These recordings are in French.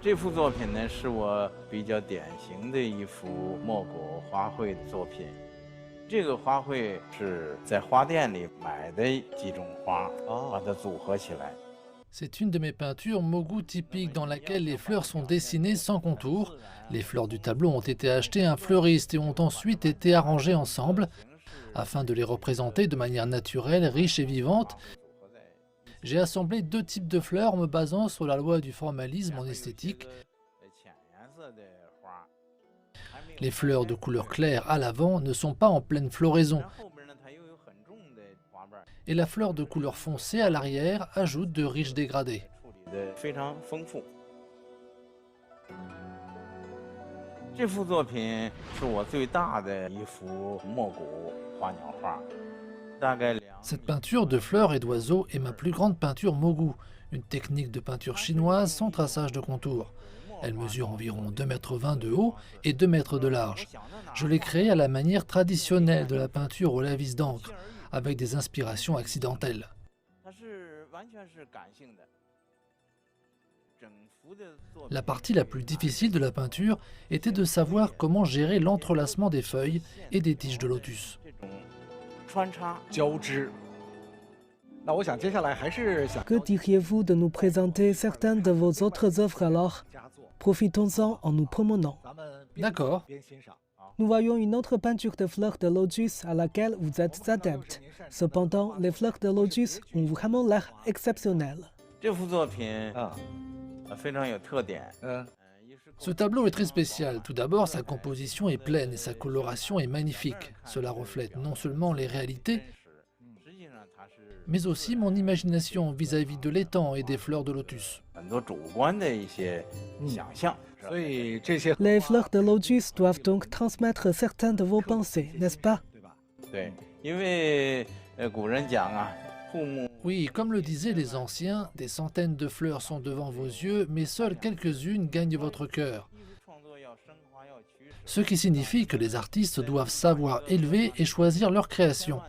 这幅作品呢，是我比较典型的一幅莫果花卉的作品。这个花卉是在花店里买的几种花，把它组合起来。 C'est une de mes peintures Mogu typiques dans laquelle les fleurs sont dessinées sans contour. Les fleurs du tableau ont été achetées à un fleuriste et ont ensuite été arrangées ensemble afin de les représenter de manière naturelle, riche et vivante. J'ai assemblé deux types de fleurs en me basant sur la loi du formalisme en esthétique. Les fleurs de couleur claire à l'avant ne sont pas en pleine floraison. Et la fleur de couleur foncée à l'arrière ajoute de riches dégradés. Cette peinture de fleurs et d'oiseaux est ma plus grande peinture Mogu, une technique de peinture chinoise sans traçage de contour. Elle mesure environ 2,20 m de haut et 2 mètres de large. Je l'ai créée à la manière traditionnelle de la peinture au lavis d'encre, avec des inspirations accidentelles. La partie la plus difficile de la peinture était de savoir comment gérer l'entrelacement des feuilles et des tiges de lotus. Que diriez-vous de nous présenter certaines de vos autres œuvres alors? Profitons-en en nous promenant. D'accord. Nous voyons une autre peinture de fleurs de lotus à laquelle vous êtes adepte. Cependant, les fleurs de lotus ont vraiment l'air exceptionnelles. Ce tableau est très spécial. Tout d'abord, sa composition est pleine et sa coloration est magnifique. Cela reflète non seulement les réalités, mais aussi mon imagination vis-à-vis de l'étang et des fleurs de lotus. Les fleurs de lotus doivent donc transmettre certaines de vos pensées, n'est-ce pas? Oui, comme le disaient les anciens, des centaines de fleurs sont devant vos yeux, mais seules quelques-unes gagnent votre cœur. Ce qui signifie que les artistes doivent savoir élever et choisir leur création.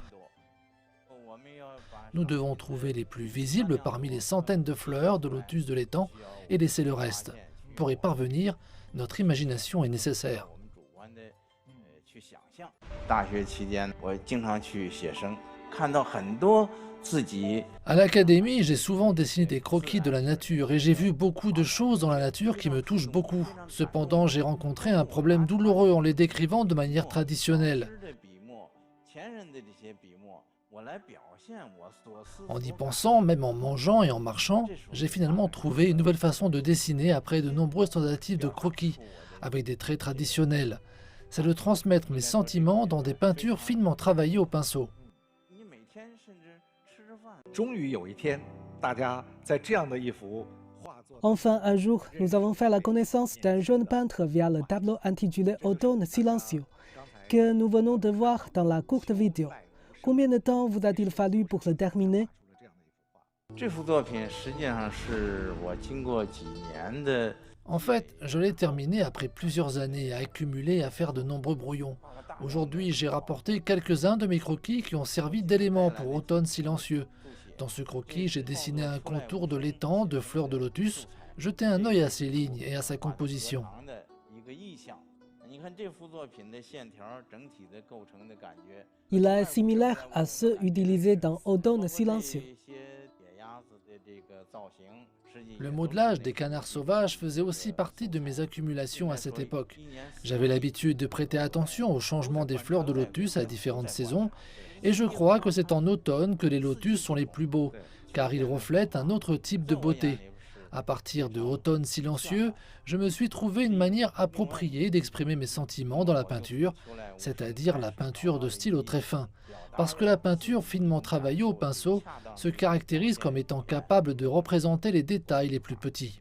Nous devons trouver les plus visibles parmi les centaines de fleurs de lotus de l'étang et laisser le reste. Pour y parvenir, notre imagination est nécessaire. À l'académie, j'ai souvent dessiné des croquis de la nature et j'ai vu beaucoup de choses dans la nature qui me touchent beaucoup. Cependant, j'ai rencontré un problème douloureux en les décrivant de manière traditionnelle. En y pensant, même en mangeant et en marchant, j'ai finalement trouvé une nouvelle façon de dessiner après de nombreuses tentatives de croquis, avec des traits traditionnels. C'est de transmettre mes sentiments dans des peintures finement travaillées au pinceau. Enfin, un jour, nous avons fait la connaissance d'un jeune peintre via le tableau intitulé Automne silencieux, que nous venons de voir dans la courte vidéo. Combien de temps vous a-t-il fallu pour le terminer? En fait, je l'ai terminé après plusieurs années à accumuler et à faire de nombreux brouillons. Aujourd'hui, j'ai rapporté quelques-uns de mes croquis qui ont servi d'éléments pour Automne silencieux. Dans ce croquis, j'ai dessiné un contour de l'étang de fleurs de lotus, jeté un œil à ses lignes et à sa composition. Il est similaire à ceux utilisés dans Automne silencieux. Le modelage des canards sauvages faisait aussi partie de mes accumulations à cette époque. J'avais l'habitude de prêter attention au changement des fleurs de lotus à différentes saisons, et je crois que c'est en automne que les lotus sont les plus beaux, car ils reflètent un autre type de beauté. À partir de Automne silencieux, je me suis trouvé une manière appropriée d'exprimer mes sentiments dans la peinture, c'est-à-dire la peinture de style au trait fin, parce que la peinture finement travaillée au pinceau se caractérise comme étant capable de représenter les détails les plus petits.